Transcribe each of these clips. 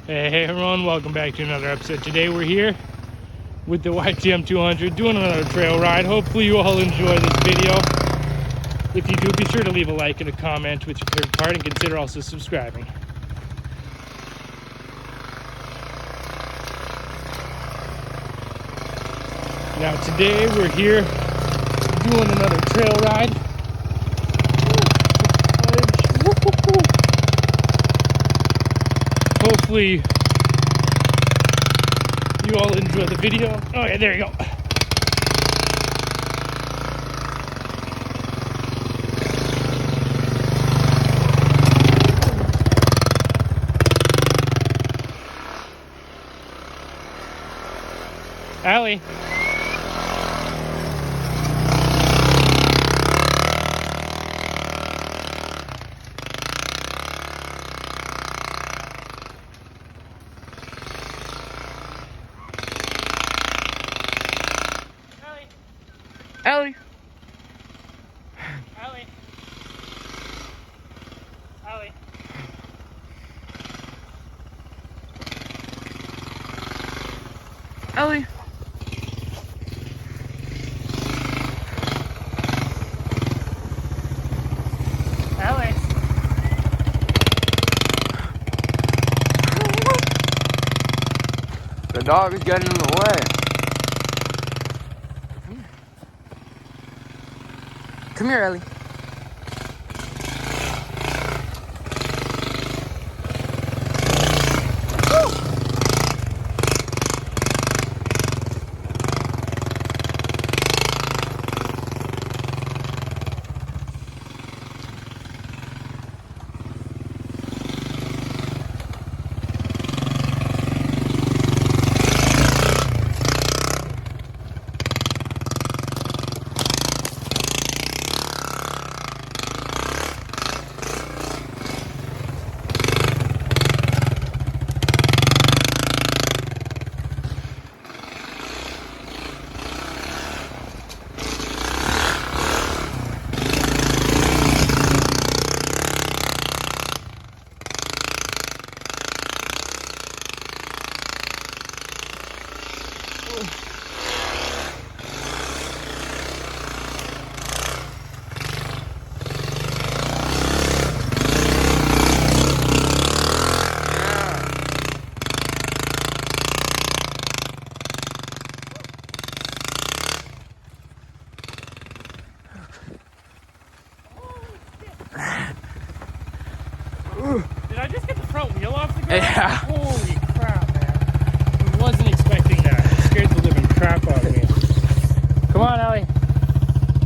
Hey everyone, welcome back to another episode. Today we're here with the YTM 200 doing another trail ride. Hopefully you all enjoy this video. If you do, be sure to leave a like and a comment with your favorite part and consider also subscribing. Now today we're here doing another trail ride. Hopefully you all enjoy the video. Oh yeah, there you go. Allie. Allie. Allie. Allie. Allie. Allie. The dog is getting in the way. Come here, Ellie. Did I just get the front wheel off the ground? Yeah. Holy crap, man. I wasn't expecting that. It scared the living crap out of me. Come on, Allie.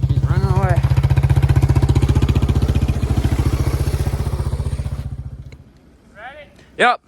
He's running away. Ready? Yep.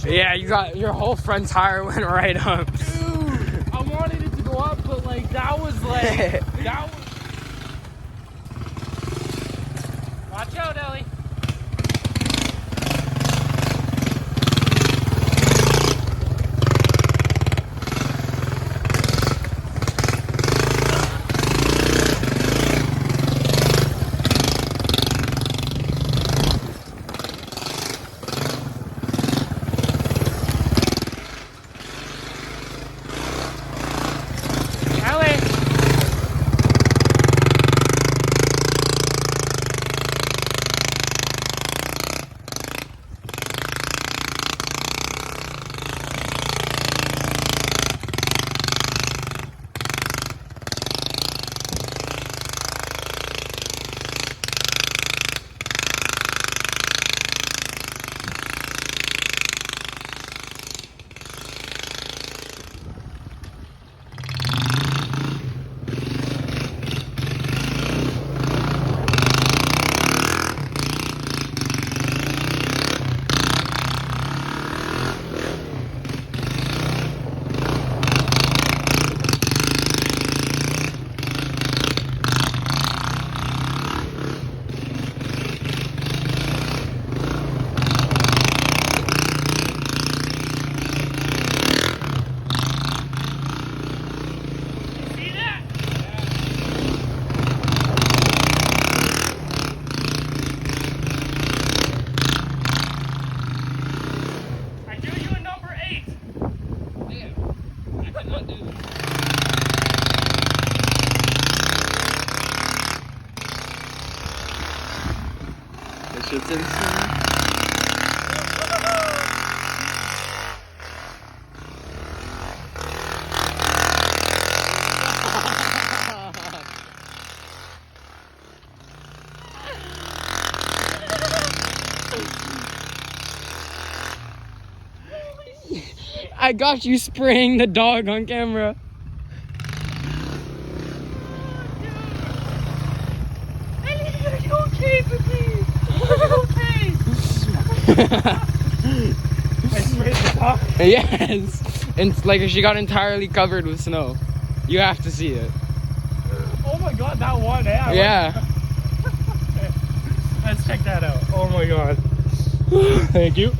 Yeah, you got your whole front tire went right up. Dude, I wanted it to go up, but like that was like that was. Watch out, Ellie. Shit's insane. I got you spraying the dog on camera. Are you okay, Cookie? Are you okay? I sprayed the dog. Yes. And it's like she got entirely covered with snow. You have to see it. Oh my god, that one, yeah. Yeah. Let's check that out. Oh my god. Thank you.